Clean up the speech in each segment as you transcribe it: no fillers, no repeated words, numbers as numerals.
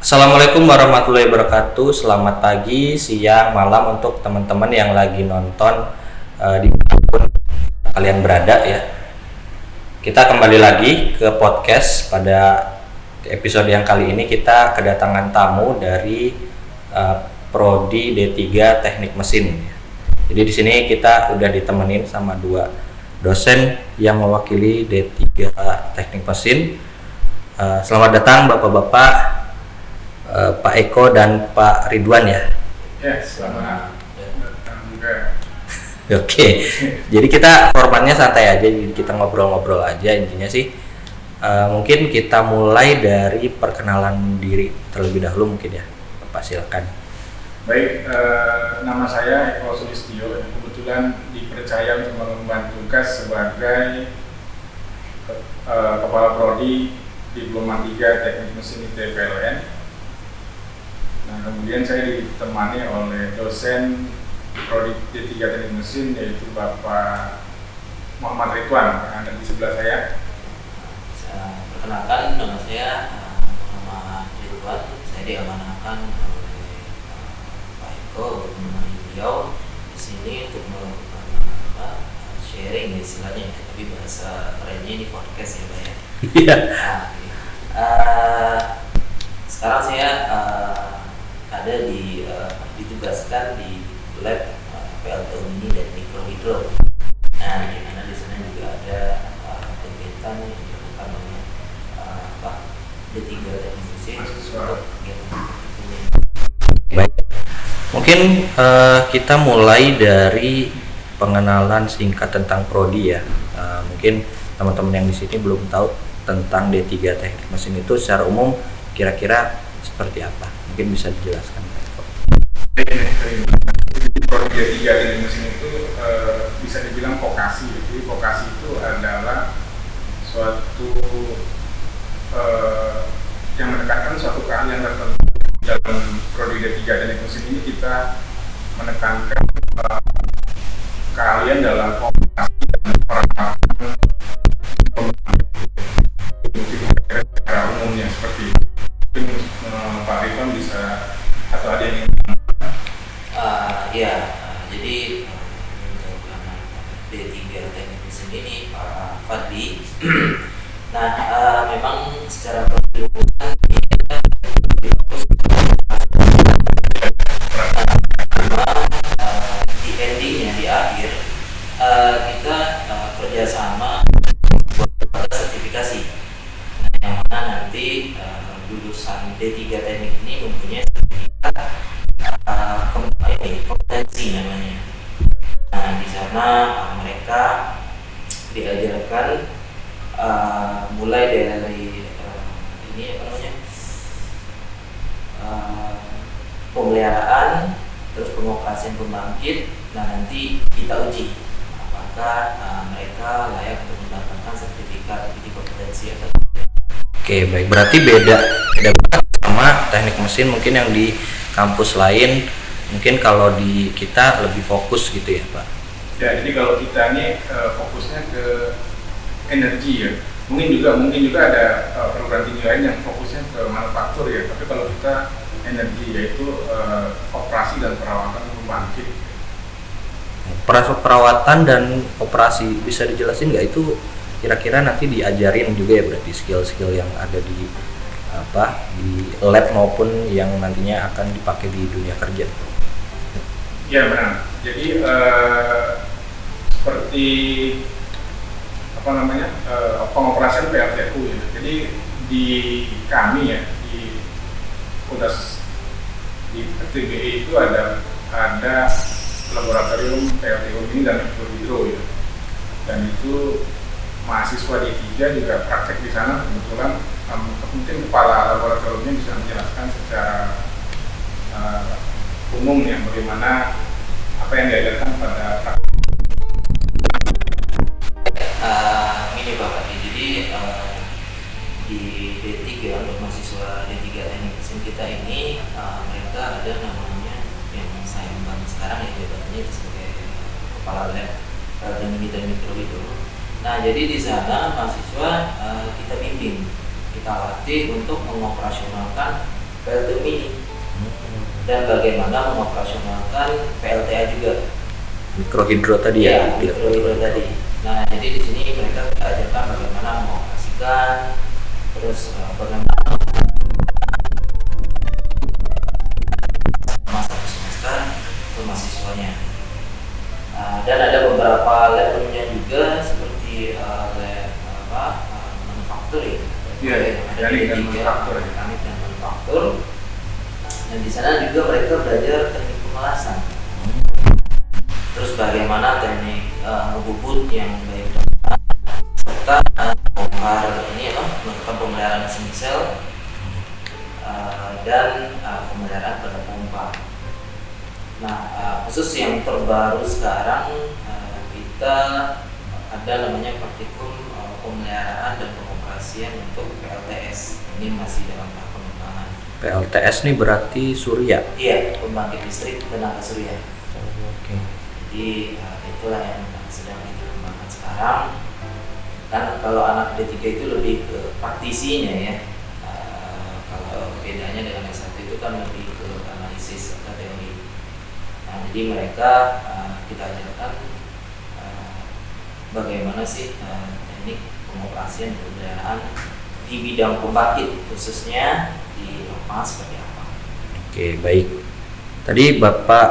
Assalamualaikum warahmatullahi wabarakatuh. Selamat pagi, siang, malam untuk teman-teman yang lagi nonton di manapun kalian berada ya. Kita kembali lagi ke podcast. Pada episode yang kali ini kita kedatangan tamu dari Prodi D3 Teknik Mesin. Jadi di sini kita udah ditemenin sama dua dosen yang mewakili D3 Teknik Mesin. Selamat datang Bapak-bapak. Pak Eko dan Pak Ridwan ya. Ya, selamat datang juga. Oke. Jadi kita formatnya santai aja, jadi kita ngobrol-ngobrol aja intinya sih. Mungkin kita mulai dari perkenalan diri terlebih dahulu mungkin ya. Bapak silakan. Baik, nama saya Eko Sulistyo. Kebetulan dipercaya untuk mengemban tugas sebagai Kepala Prodi Diploma 3 Teknik Mesin ITB PLN. Nah, kemudian saya ditemani oleh dosen Prodi D3 Teknik Mesin yaitu Bapak Muhammad Ridwan yang ada di sebelah saya. Perkenalkan, nama saya Muhammad Ridwan. Saya diamanahkan oleh Pak Eko untuk menemani beliau di sini untuk melakukan sharing istilahnya, tapi bahasa kerennya ini podcast ya Pak ya. Iya. Sekarang saya ada ditugaskan di lab PLTU Mini dan Mikrohidro. Nah, di mana di sana juga ada kegiatan yang dilakukan oleh D3 Teknik Mesin untuk kegiatan ini. Baik. Mungkin kita mulai dari pengenalan singkat tentang prodi ya. Mungkin teman-teman yang di sini belum tahu tentang D3 Teknik Mesin itu secara umum kira-kira seperti apa? Mungkin bisa dijelaskan Pak Eko. Prodi D3 Teknik Mesin itu bisa dibilang vokasi. Jadi vokasi itu adalah suatu yang menekankan suatu keahlian tertentu. Dalam Prodi D3 Teknik Mesin ini kita menekankan keahlian dalam komunikasi dan perantaraan secara umumnya seperti itu. Mungkin Pak Ridwan bisa atau ada yang jadi untuk anak D3 Teknik Mesin ini Pak Fadli. Nah, memang secara keseluruhan di endingnya di akhir kita kerjasama buat sertifikasi. Nah, yang mana nanti lulusan D3 Teknik ini mempunyai sertifikat kompetensi namanya. Nah, di sana mereka diajarkan mulai dari pemeliharaan, terus pengoperasian pembangkit. Nah, nanti kita uji apakah mereka layak untuk mendapatkan sertifikat kompetensi atau tidak. Oke, baik. Berarti beda banget sama teknik mesin mungkin yang di kampus lain. Mungkin kalau di kita lebih fokus gitu ya Pak. Ya, jadi kalau kita ini fokusnya ke energi ya. Mungkin juga ada perguruan tinggi lain yang fokusnya ke manufaktur ya. Tapi kalau kita energi yaitu operasi dan perawatan pembangkit. Perawatan dan operasi bisa dijelasin nggak itu kira-kira nanti diajarin juga ya berarti skill-skill yang ada di lab maupun yang nantinya akan dipakai di dunia kerja. Ya benar. Jadi seperti pengoperasian PLTU ya. Jadi di kami ya di Udas di TBE itu ada laboratorium PLTU ini dan mikrohidro ya. Dan itu mahasiswa D3 juga praktek di sana. Kebetulan mungkin kepala laboratoriumnya bisa menjelaskan secara umum ya bagaimana apa yang diajarkan pada praktek. Ini Bapak, jadi di D3 untuk mahasiswa D3 Teknik Mesin kita ini mereka ada namanya yang saya emban sekarang ya jabatannya sebagai kepala lab dan mikrohidro. Nah, jadi di sana mahasiswa kita bimbing, kita latih untuk mengoperasionalkan PLTU mini dan bagaimana mengoperasionalkan PLTA juga. Mikrohidro tadi ya? Mikrohidro tadi. Nah, jadi di sini mereka kita ajarkan bagaimana mengoperasikan, terus bagaimana masa semester ke mahasiswanya. Dan ada beberapa lab penunjang juga seperti lab manufaktur ya. Iya, ada di manufaktur, mekanik dan manufaktur. Dan di sana juga mereka belajar teknik pengelasan. Terus bagaimana teknik ngebubut yang baik serta bongkar melakukan pemeliharaan mesin diesel dan pemeliharaan pada pompa. Nah, khusus yang terbaru sekarang kita ada namanya praktikum pemeliharaan dan pengoperasian untuk PLTS. Ini masih dalam tahap pengembangan. PLTS ini berarti surya? Iya, pembangkit listrik tenaga surya. Oke. Jadi itulah yang sedang dikembangkan sekarang. Kan kalau anak D3 itu lebih ke praktisinya ya. Kalau bedanya dengan S1 itu kan lebih ke analisis atau teori. Nah, jadi mereka kita ajarkan bagaimana sih teknik pengoperasian dan pemeliharaan di bidang pembangkit, khususnya di lapangan seperti apa. Oke, baik. Tadi Pak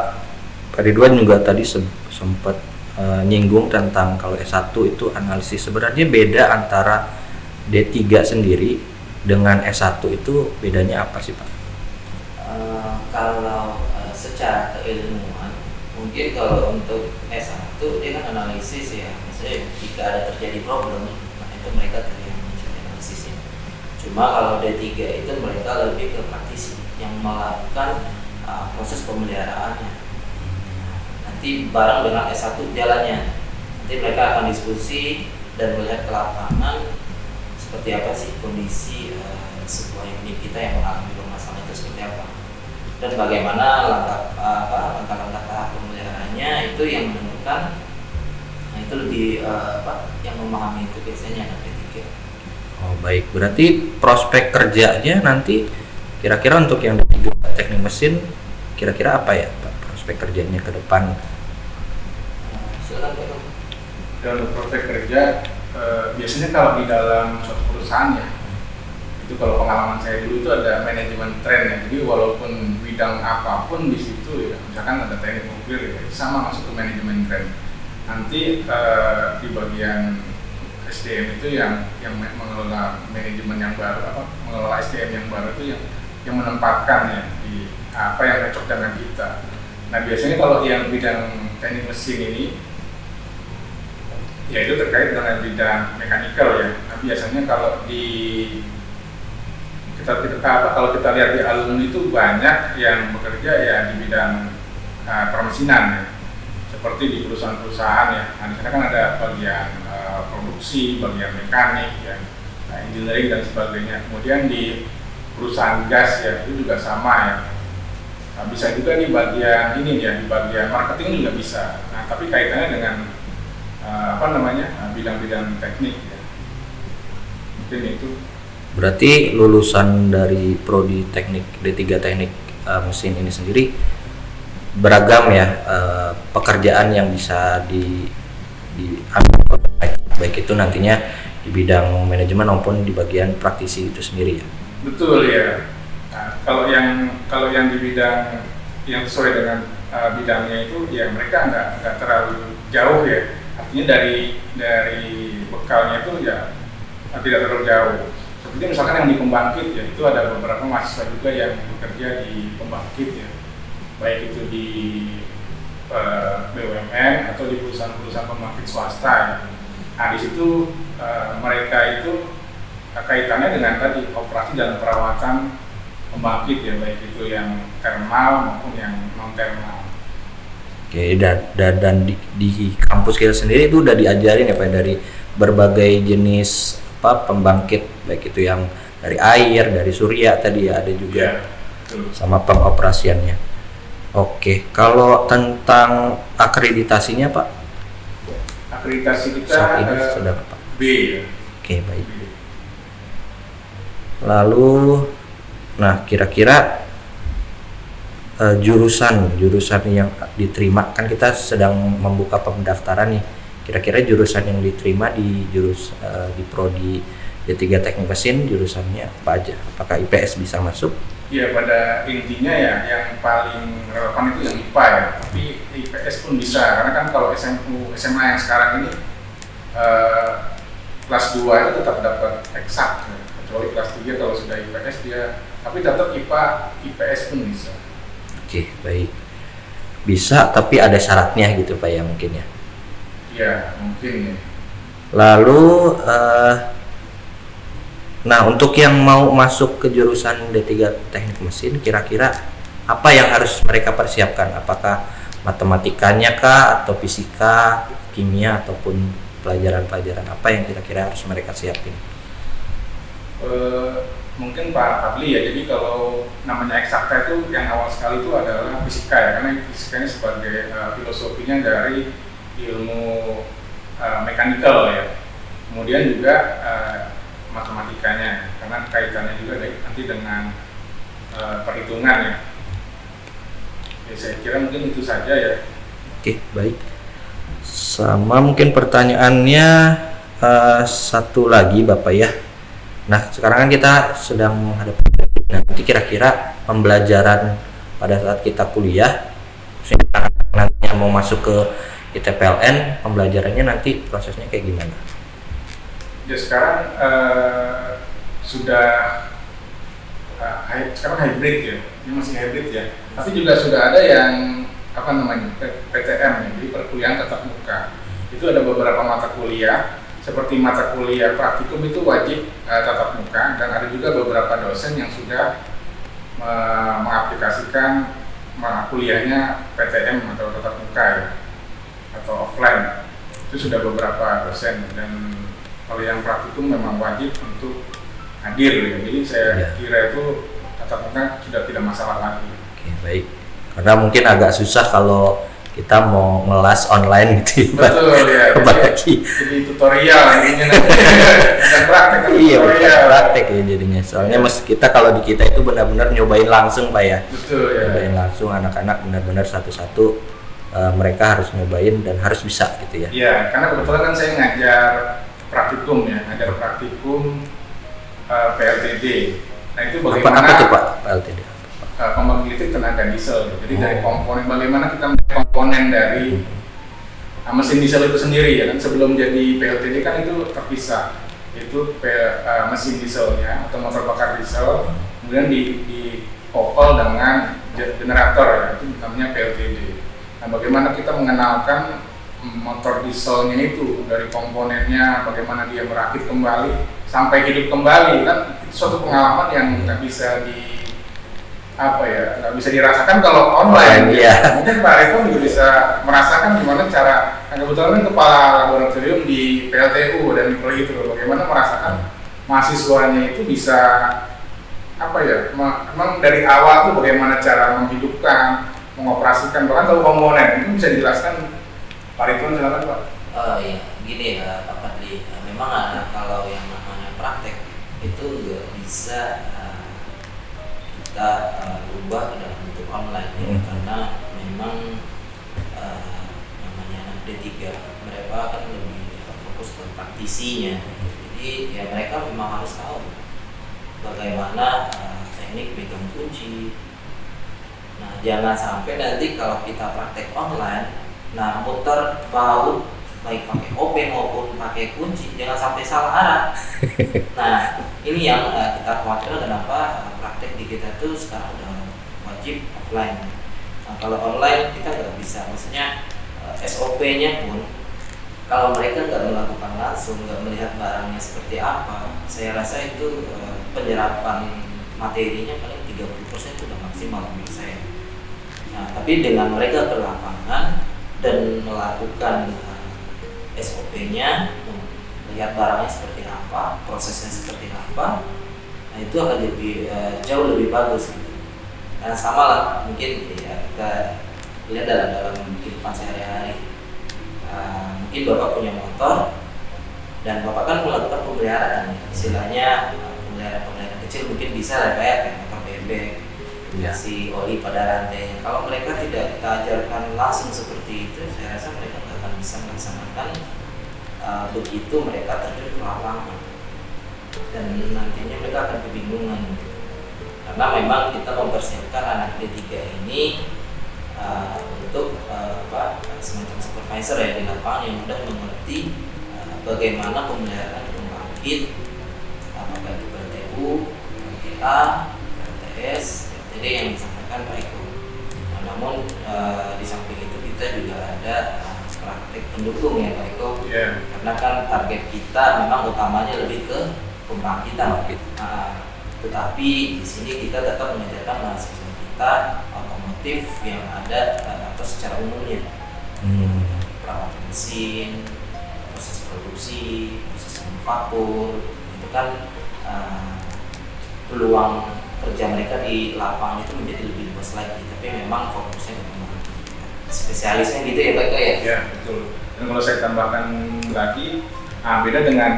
Ridwan juga tadi sempat nyinggung tentang kalau S1 itu analisis. Sebenarnya beda antara D3 sendiri dengan S1 itu bedanya apa sih Pak? Kalau secara keilmuan, mungkin kalau untuk S1 dia kan analisis ya. Misalnya jika ada terjadi problem, nah itu mereka yang mencari analisisnya. Cuma kalau D3 itu mereka lebih ke praktisi yang melakukan proses pemeliharaannya. Nanti bareng dengan S1 jalannya. Nanti mereka akan diskusi dan melihat ke lapangan seperti apa sih kondisi sebuah unit kita yang mengalami permasalahan itu seperti apa. Dan bagaimana langkah-langkah tahap pemeliharaannya itu yang menentukan. Nah, itu lebih yang memahami itu biasanya anak D3. Oh baik, berarti prospek kerjanya nanti kira-kira untuk yang D3 teknik mesin kira-kira apa ya Pak? Prospek kerjanya ke depan? Silakan Pak. Dalam prospek kerja biasanya kalau di dalam suatu perusahaan ya, itu kalau pengalaman saya dulu itu ada manajemen tren ya. Jadi walaupun bidang apapun di situ ya, misalkan ada teknik nuklir ya, sama masuk ke manajemen tren. Nanti di bagian SDM itu yang mengelola manajemen yang baru, mengelola SDM yang baru itu yang menempatkan ya di apa yang cocok dengan kita. Nah biasanya kalau yang bidang teknik mesin ini ya itu terkait dengan bidang mekanikal ya. Nah biasanya kalau kalau kita lihat di alumni itu banyak yang bekerja ya di bidang permesinan ya. Seperti di perusahaan-perusahaan ya. Nah di sana kan ada bagian produksi, bagian mekanik ya, engineering dan sebagainya. Kemudian di perusahaan gas ya itu juga sama ya. Nah, bisa juga di bagian ini ya, di bagian marketing juga bisa. Nah, tapi kaitannya dengan bidang-bidang teknik ya. Mungkin itu. Berarti lulusan dari prodi teknik D3 teknik mesin ini sendiri beragam ya pekerjaan yang bisa diambil baik itu nantinya di bidang manajemen maupun di bagian praktisi itu sendiri ya. Betul ya. Nah, kalau yang di bidang yang sesuai dengan bidangnya itu ya mereka nggak terlalu jauh ya. Artinya dari bekalnya itu ya tidak terlalu jauh. Seperti misalkan yang di pembangkit ya itu ada beberapa mahasiswa juga yang bekerja di pembangkit ya, baik itu di BUMN atau di perusahaan-perusahaan pembangkit swasta ya. Nah di situ mereka itu kaitannya dengan tadi operasi dan perawatan pembangkit ya, baik itu yang thermal maupun yang non thermal. Oke, dan di kampus kita sendiri itu udah diajarin ya Pak dari berbagai jenis pembangkit, baik itu yang dari air, dari surya tadi ya ada juga ya, sama pengoperasiannya. Oke, kalau tentang akreditasinya Pak? Akreditasi kita saat ini sudah Pak? B ya. Oke, baik. Lalu Nah, kira-kira jurusan yang diterima, kan kita sedang membuka pendaftaran nih. Kira-kira jurusan yang diterima di di prodi D3 Teknik Mesin jurusannya apa aja? Apakah IPS bisa masuk? Ya, pada intinya ya yang paling relevan itu yang IPA ya, tapi IPS pun bisa, karena kan kalau SMA yang sekarang ini kelas 2 itu tetap dapat eksak ya. Kecuali kelas 3 kalau sudah IPS dia, tapi tetap IPA IPS pun bisa. Oke, baik. Bisa, tapi ada syaratnya gitu Pak ya mungkin ya? Iya, mungkin ya. Lalu, nah untuk yang mau masuk ke jurusan D3 Teknik Mesin, kira-kira apa yang harus mereka persiapkan? Apakah matematikanya kah, atau fisika, kimia, ataupun pelajaran-pelajaran apa yang kira-kira harus mereka siapin? Mungkin Pak Fadli ya, jadi kalau namanya eksakta itu yang awal sekali itu adalah fisika ya, karena fisikanya sebagai filosofinya dari ilmu mekanikal ya. Kemudian juga matematikanya, karena kaitannya juga nanti dengan perhitungan ya. Ya saya kira mungkin itu saja ya. Oke, baik. Sama mungkin pertanyaannya satu lagi Bapak ya. Nah, sekarang kan kita sedang menghadapi nanti kira-kira pembelajaran pada saat kita kuliah, nantinya mau masuk ke ITPLN, pembelajarannya nanti prosesnya kayak gimana? Ya sekarang sudah sekarang hybrid ya, ini masih hybrid ya. Tapi juga sudah ada yang apa namanya PTM ya, jadi perkuliahan tatap muka. Itu ada beberapa mata kuliah. Seperti mata kuliah praktikum itu wajib tatap muka, dan ada juga beberapa dosen yang sudah mengaplikasikan kuliahnya PTM atau tatap muka ya, atau offline. Itu sudah beberapa dosen, dan kalau yang praktikum memang wajib untuk hadir ya. Jadi saya kira itu tatap muka sudah tidak masalah lagi. Oke, baik. Karena mungkin agak susah kalau kita mau ngelas online gitu ya. Betul ya. Jadi tutorial intinya dan praktek kan. Iya, praktek ya jadinya. Soalnya kita kalau di kita itu benar-benar nyobain langsung Pak ya. Betul ya. Nyobain langsung, anak-anak benar-benar satu-satu mereka harus nyobain dan harus bisa gitu ya. Iya, karena kebetulan kan saya ngajar praktikum ya, ngajar praktikum PLTD. Nah itu bagaimana? Apa tuh Pak PLTD? Pembangkit listrik tenaga diesel. Jadi dari komponen, bagaimana kita melihat komponen dari mesin diesel itu sendiri ya kan. Sebelum jadi PLTD kan itu terpisah, itu mesin dieselnya atau motor bakar diesel, kemudian dikopel dengan generator ya, itu namanya PLTD. Nah bagaimana kita mengenalkan motor dieselnya itu dari komponennya, bagaimana dia merakit kembali sampai hidup kembali, kan itu suatu pengalaman yang nggak bisa nggak bisa dirasakan kalau online. Ya. Mungkin Pak Reko juga bisa merasakan gimana cara, kebetulan kepala laboratorium di PLTU dan Mikrohidro, bagaimana merasakan mahasiswanya itu bisa memang dari awal tuh bagaimana cara menghidupkan, mengoperasikan, bahkan kalau komponen itu bisa dijelaskan Pak Reko, silakan Pak. Iya, gini ya Pak Fadli, memang kalau yang namanya praktek itu juga bisa kita ubah ke dalam bentuk online ya, karena memang namanya D3 mereka akan lebih fokus ke praktisinya, jadi ya mereka memang harus tahu bagaimana teknik pegang kunci. Nah jangan sampai nanti kalau kita praktek online, nah muter baut baik pakai OP maupun pakai kunci, jangan sampai salah arah. Nah ini yang kita khawatirkan, kenapa praktek di kita tuh sekarang udah wajib offline. Nah kalau online kita nggak bisa, maksudnya SOP-nya pun kalau mereka nggak melakukan langsung, nggak melihat barangnya seperti apa, saya rasa itu penyerapan materinya paling 30% itu udah maksimal menurut saya. Nah tapi dengan mereka ke lapangan dan melakukan SOP-nya, melihat barangnya seperti apa, prosesnya seperti apa, nah itu akan jadi jauh lebih bagus gitu. Nah sama lah mungkin ya, kita lihat dalam kehidupan sehari-hari. Mungkin Bapak punya motor dan Bapak kan melakukan pemeliharaan, istilahnya pemeliharaan kecil, mungkin bisa repair kayak motor airbag, Ya. si oli pada rantainya. Kalau mereka tidak kita ajarkan langsung seperti itu, saya rasa mereka nggak akan bisa melaksanakan begitu mereka terjun ke lapangan, dan nantinya mereka akan kebingungan. Karena memang kita mempersiapkan anak D3 ini untuk semacam supervisor ya di lapangan yang mudah mengerti bagaimana pemeliharaan pembangkit, apakah itu PLTU, PLTA, PLTS, RTD yang disampaikan Pak Eko. Nah, namun di samping itu kita juga ada praktek pendukung ya Pak Eko. Yeah. Karena kan target kita memang utamanya lebih ke pembangkitan. Tetapi di sini kita tetap mengajarkan mahasiswa kita otomotif yang ada atau secara umumnya. Perawatan mesin, proses produksi, proses manufaktur, itu kan peluang kerja mereka di lapangan itu menjadi lebih luas lagi. Tapi memang fokusnya memang spesialisnya gitu ya Pak Eko ya? Ya, betul. Dan kalau saya tambahkan lagi, beda dengan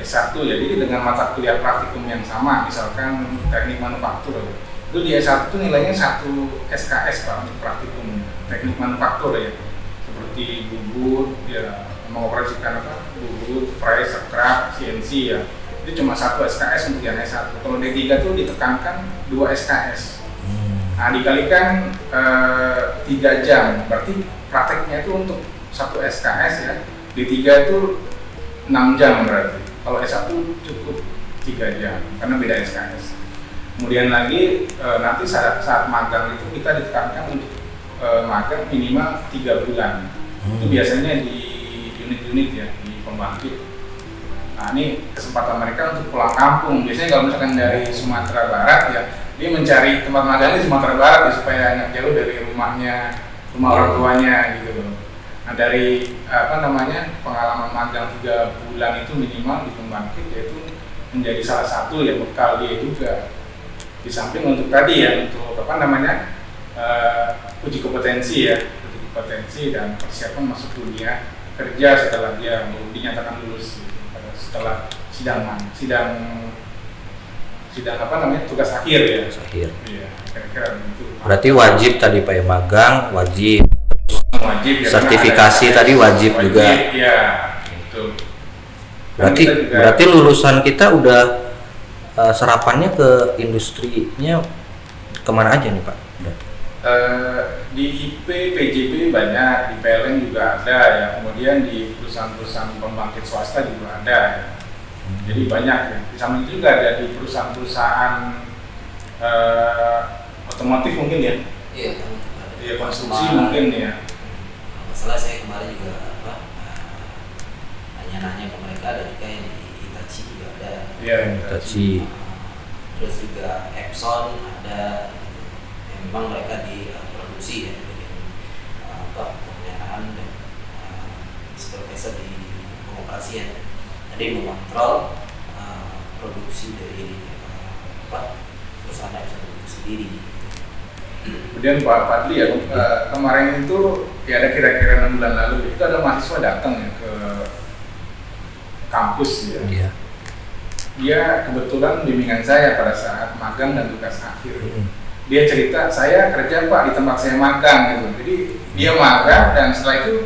S1 ya, jadi dengan mata kuliah praktikum yang sama, misalkan teknik manufaktur ya. Itu di S1 itu nilainya 1 SKS Pak untuk praktikum teknik manufaktur ya. Seperti bubut, ya mengoperasikan bubut, press, scrap, CNC ya. Itu cuma 1 SKS untuk yang S1. Kalau D3 itu ditekankan 2 SKS. Nah, dikalikan 3 jam, berarti prakteknya itu untuk 1 SKS ya. D3 itu 6 jam berarti. Kalau S1 cukup 3 jam karena beda SKS. Kemudian lagi nanti saat magang itu kita ditekankan untuk magang minimal 3 bulan. Itu biasanya di unit-unit ya, di pembangkit. Nah, ini kesempatan mereka untuk pulang kampung. Biasanya kalau misalkan dari Sumatera Barat ya, dia mencari tempat magangnya di Sumatera Barat ya, supaya nggak jauh dari rumah orang tuanya gitu loh. Nah, dari pengalaman magang 3 bulan itu minimal di pembangkit, yaitu menjadi salah satu ya bekal dia juga. Di samping untuk tadi ya, untuk uji kompetensi ya, uji kompetensi dan persiapan masuk dunia kerja setelah dia dinyatakan lulus setelah tugas akhir ya. Iya, kira-kira begitu. Berarti wajib tadi Pak ya, magang wajib. Wajib ya, Sertifikasi tadi wajib juga. Iya, betul. Berarti lulusan kita udah serapannya ke industrinya kemana aja nih Pak? Di IP, PJB banyak, di PLN juga ada ya, kemudian di perusahaan-perusahaan pembangkit swasta juga ada ya. Jadi banyak ya. Di samping itu juga ada di perusahaan-perusahaan otomotif mungkin ya. Iya, konstruksi mungkin ya. Masalah saya kemarin juga nanya-nanya ke mereka, ada juga yang di Hitachi juga ada. Iya, Hitachi. Terus juga Epson ada. Memang mereka di produksi ya, pemeliharaan dan supervisor di pengoperasian. Jadi mengontrol produksi dari perusahaan Epson itu sendiri. Kemudian Pak Fadli ya, kemarin itu ya ada kira-kira 6 bulan lalu itu ada mahasiswa datang ya ke kampus ya. Iya. Dia kebetulan bimbingan saya pada saat magang dan tugas akhir. Dia cerita, saya kerja Pak di tempat saya magang gitu. Jadi dia magang dan setelah itu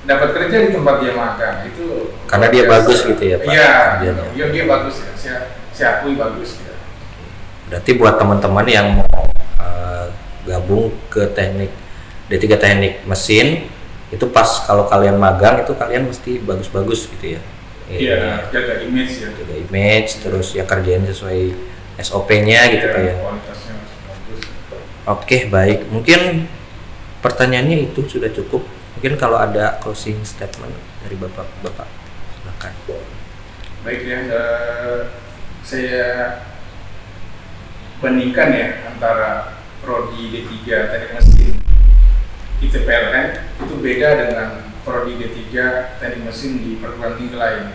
dapat kerja di tempat dia magang. Itu karena dia bagus gitu ya Pak? Iya, dia bagus ya. Saya akui bagus ya. Berarti buat teman-teman yang mau gabung ke teknik D3 teknik mesin, itu pas kalau kalian magang itu kalian mesti bagus-bagus gitu ya. Iya, jaga image ya. Jaga image, terus ya kerjain sesuai SOP-nya gitu Pak ya. Kualitasnya bagus. Oke, baik. Mungkin pertanyaannya itu sudah cukup. Mungkin kalau ada closing statement dari Bapak, silakan. Baik ya, saya bandingkan ya antara prodi D3 teknik mesin ITPLN itu beda dengan prodi D3 teknik mesin di perguruan tinggi lain.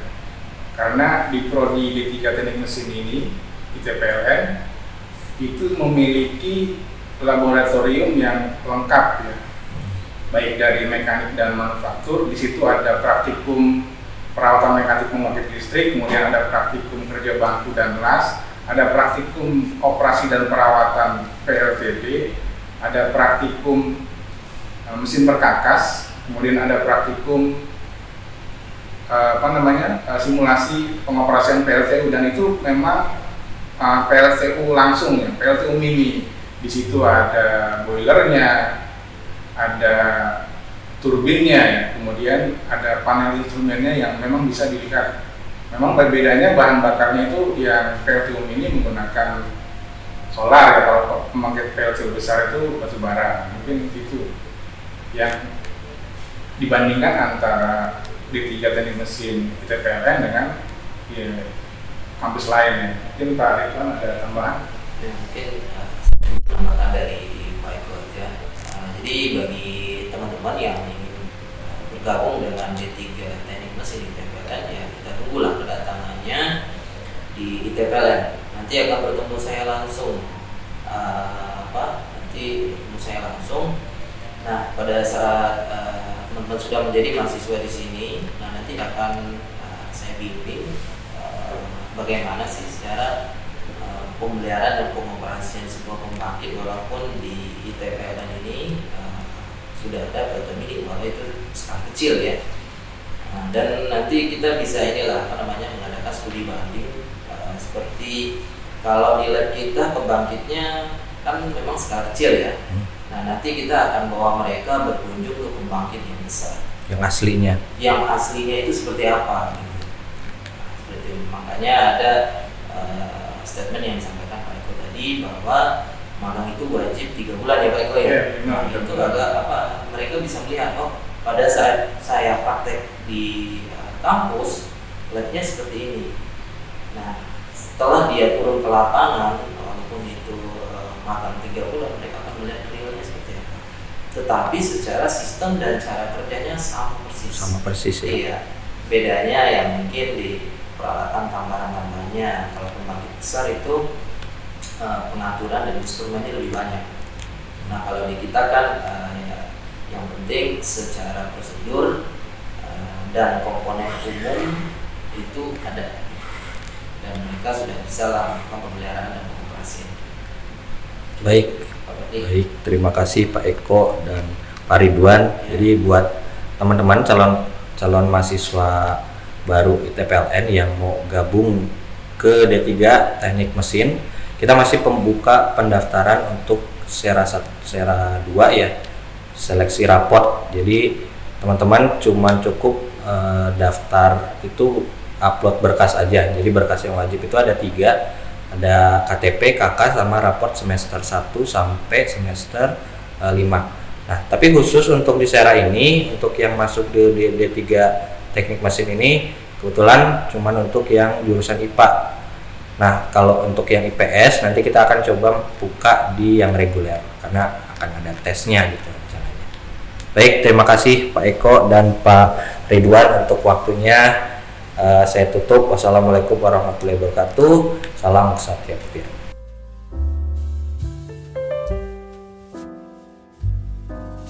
Karena di prodi D3 teknik mesin ini ITPLN itu memiliki laboratorium yang lengkap ya, baik dari mekanik dan manufaktur. Di situ ada praktikum perawatan mekanik pembangkit listrik, kemudian ada praktikum kerja bangku dan las, ada praktikum operasi dan perawatan PLTB, ada praktikum mesin perkakas, kemudian ada praktikum simulasi pengoperasian PLTU, dan itu memang PLTU langsung ya, PLTU mini. Di situ ada boilernya, ada turbinnya ya, kemudian ada panel instrumennya yang memang bisa dilihat. Memang berbedanya bahan bakarnya itu yang PLTU mini menggunakan solar ya, kalau pembangkit PLTU besar itu batu bara. Mungkin itu yang dibandingkan antara D3 Teknik Mesin ITPLN dengan ya, kampus lain. Mungkin Pak Ridwan ada tambahan? Ya, mungkin tambahkan dari Pak Eko ya. Jadi bagi teman-teman yang ingin bergabung dengan D3 Teknik Mesin ITPLN, ya kita tunggulah kedatangannya di ITPLN. Nanti akan bertemu saya langsung. Nanti bertemu saya langsung. Nah, pada saat teman-teman sudah menjadi mahasiswa di sini, nah nanti akan saya bimbing bagaimana sih secara pemeliharaan dan pengoperasian sebuah pembangkit, walaupun di ITPLN ini sudah ada PLTU mini, walau itu skala kecil ya. Nah, dan nanti kita bisa mengadakan studi banding seperti kalau di lab kita pembangkitnya kan memang skala kecil ya. Nah, nanti kita akan bawa mereka berkunjung ke pembangkit yang besar. Yang aslinya. Yang aslinya itu seperti apa? Gitu. Seperti itu. Makanya ada statement yang disampaikan Pak Eko tadi bahwa magang itu wajib 3 bulan ya Pak Eko ya. Nah, itu agak mereka bisa melihat pada saat saya praktek di kampus labnya seperti ini. Nah, setelah dia turun ke lapangan, walaupun itu magang 3 bulan, mereka akan melihat realnya seperti apa. Tetapi secara sistem dan cara kerjanya sama persis. Sama persis ya. Iya. Bedanya yang mungkin di peralatan tambahan-tambahannya. Kalau pembangkit besar itu pengaturan dan instrumennya lebih banyak. Nah, kalau di kita kan yang penting secara prosedur dan komponen umum itu ada, dan mereka sudah bisa melakukan pemeliharaan dan pengoperasian. Baik, terima kasih Pak Eko dan Pak Ridwan. Jadi buat teman-teman calon mahasiswa baru ITPLN yang mau gabung ke D3 Teknik Mesin, kita masih membuka pendaftaran untuk sera 2 ya, seleksi raport. Jadi teman-teman cuma cukup daftar itu, upload berkas aja. Jadi berkas yang wajib itu ada 3, ada KTP, KK, sama raport semester 1 sampai semester 5. Nah, tapi khusus untuk di sera ini, untuk yang masuk di D3 Teknik Mesin ini kebetulan cuman untuk yang jurusan IPA. Nah, kalau untuk yang IPS nanti kita akan coba buka di yang reguler karena akan ada tesnya gitu rencananya. Baik, terima kasih Pak Eko dan Pak Ridwan untuk waktunya. Saya tutup. Wassalamualaikum warahmatullahi wabarakatuh. Salam Kesatria Putih.